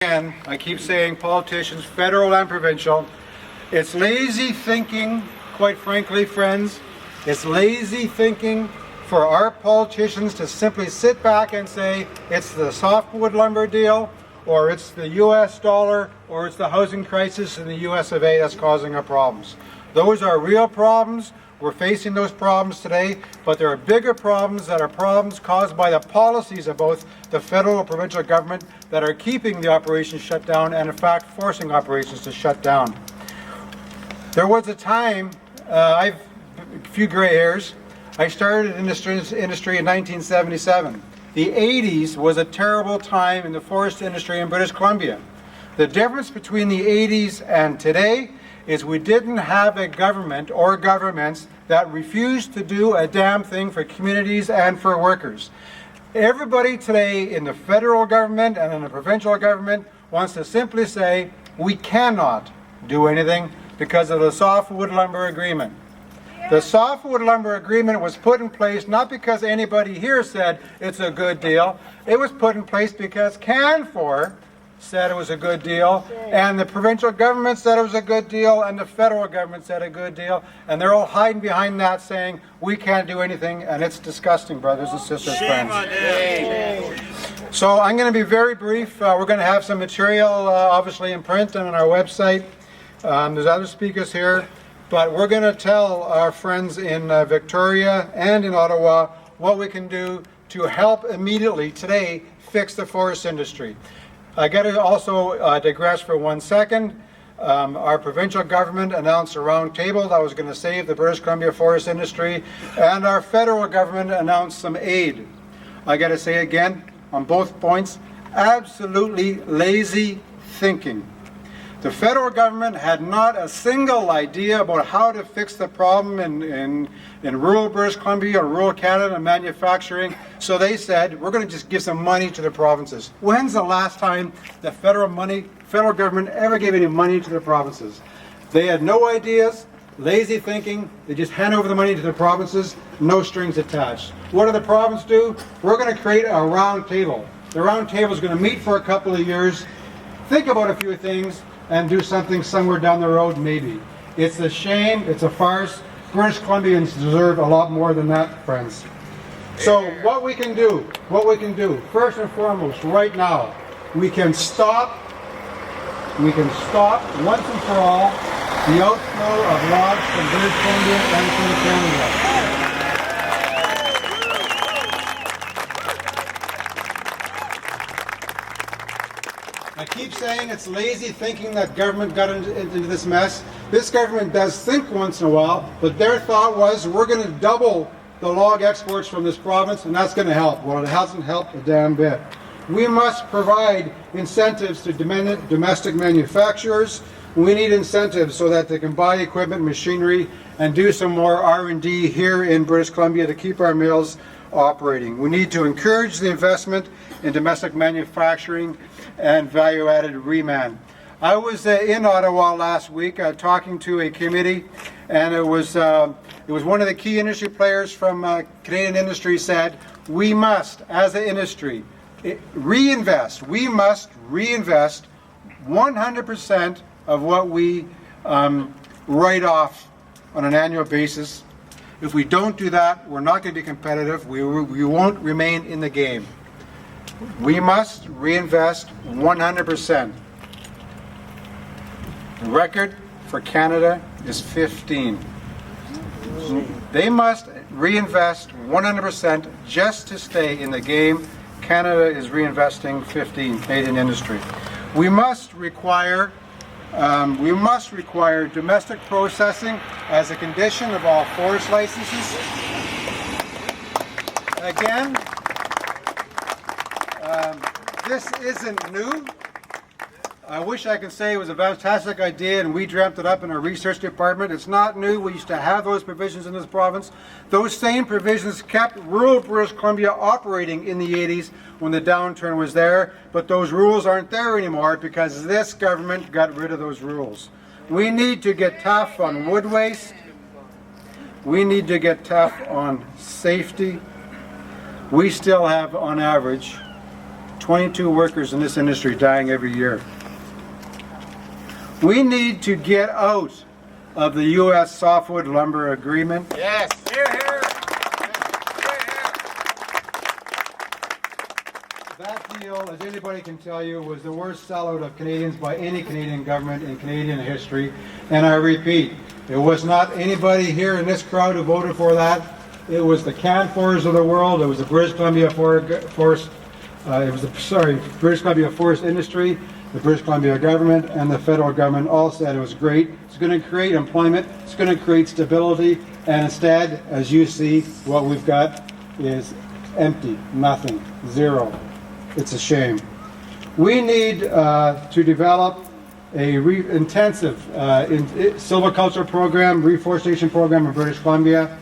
Again, I keep saying politicians, federal and provincial, it's lazy thinking, quite frankly, friends. It's lazy thinking for our politicians to simply sit back and say it's the softwood lumber deal, or it's the US dollar, or it's the housing crisis in the US of A that's causing our problems. Those are real problems. We're facing those problems today, but there are bigger problems that are problems caused by the policies of both the federal and provincial government that are keeping the operations shut down and in fact forcing operations to shut down. There was a time, I've a few gray hairs, I started in this industry in 1977. The 80s was a terrible time in the forest industry in British Columbia. The difference between the 80s and today is we didn't have a government or governments that refused to do a damn thing for communities and for workers. Everybody today in the federal government and in the provincial government wants to simply say we cannot do anything because of the softwood lumber agreement. The softwood lumber agreement was put in place not because anybody here said it's a good deal. It was put in place because Canfor said it was a good deal, and the provincial government said it was a good deal, and the federal government said a good deal, and they're all hiding behind that saying we can't do anything, and it's disgusting, brothers and sisters, friends. So I'm going to be very brief. We're going to have some material obviously in print and on our website. There's other speakers here, but we're going to tell our friends in Victoria and in Ottawa what we can do to help immediately today fix the forest industry. I got to also digress for 1 second. Our provincial government announced a round table that was going to save the British Columbia forest industry, and our federal government announced some aid. I got to say again, on both points, absolutely lazy thinking. The federal government had not a single idea about how to fix the problem in rural British Columbia or rural Canada and manufacturing, so they said, we're going to just give some money to the provinces. When's the last time the federal government ever gave any money to the provinces? They had no ideas, lazy thinking, they just hand over the money to the provinces, no strings attached. What do the provinces do? We're going to create a round table. The round table is going to meet for a couple of years, think about a few things, and do something somewhere down the road, maybe. It's a shame, it's a farce. British Columbians deserve a lot more than that, friends. So what we can do, first and foremost, right now, we can stop once and for all the outflow of logs from British Columbia and from Canada. I keep saying it's lazy thinking that government got into this mess. This government does think once in a while, but their thought was we're going to double the log exports from this province and that's going to help. Well, it hasn't helped a damn bit. We must provide incentives to domestic manufacturers. We need incentives so that they can buy equipment, machinery, and do some more R&D here in British Columbia to keep our mills operating. We need to encourage the investment in domestic manufacturing and value-added reman. I was in Ottawa last week talking to a committee, and it was one of the key industry players from Canadian industry said, we must, as an industry, reinvest. We must reinvest 100% of what we write off on an annual basis. If we don't do that, we're not going to be competitive. We won't remain in the game. We must reinvest 100%. The record for Canada is 15. They must reinvest 100% just to stay in the game. Canada is reinvesting 15, Canadian industry. We must require domestic processing as a condition of all forest licenses. Again, this isn't new. I wish I could say it was a fantastic idea and we dreamt it up in our research department. It's not new. We used to have those provisions in this province. Those same provisions kept rural British Columbia operating in the 80s when the downturn was there, but those rules aren't there anymore because this government got rid of those rules. We need to get tough on wood waste. We need to get tough on safety. We still have, on average, 22 workers in this industry dying every year. We need to get out of the U.S. softwood lumber agreement. Yes. Here, here. That deal, as anybody can tell you, was the worst sellout of Canadians by any Canadian government in Canadian history. And I repeat, it was not anybody here in this crowd who voted for that. It was the Canfors of the world. It was the British Columbia Forest Industry, the British Columbia government, and the federal government all said it was great. It's going to create employment. It's going to create stability. And instead, as you see, what we've got is empty, nothing, zero. It's a shame. We need to develop a intensive silviculture program, reforestation program in British Columbia.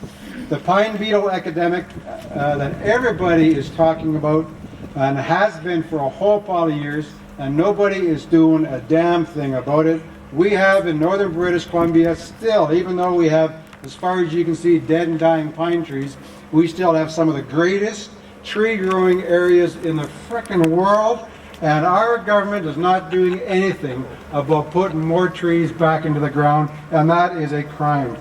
The pine beetle epidemic that everybody is talking about and has been for a whole pile of years, and nobody is doing a damn thing about it. We have in northern British Columbia still, even though we have, as far as you can see, dead and dying pine trees, we still have some of the greatest tree growing areas in the frickin' world, and our government is not doing anything about putting more trees back into the ground, and that is a crime.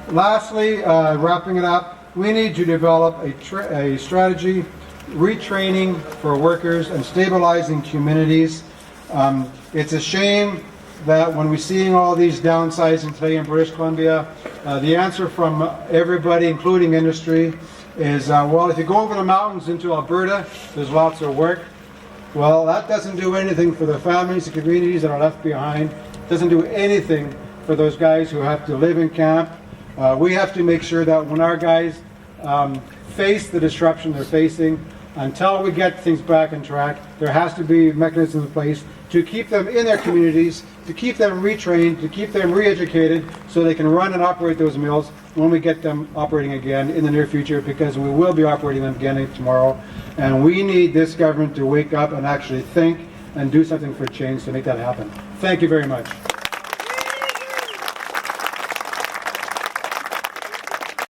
Lastly, wrapping it up, we need to develop a strategy, retraining for workers and stabilizing communities. It's a shame that when we're seeing all these downsizing today in British Columbia, the answer from everybody, including industry, is, well, if you go over the mountains into Alberta, there's lots of work. Well, that doesn't do anything for the families and communities that are left behind. It doesn't do anything for those guys who have to live in camp. We have to make sure that when our guys face the disruption they're facing, until we get things back on track, there has to be mechanisms in place to keep them in their communities, to keep them retrained, to keep them re-educated so they can run and operate those mills when we get them operating again in the near future, because we will be operating them again tomorrow. And we need this government to wake up and actually think and do something for change to make that happen. Thank you very much.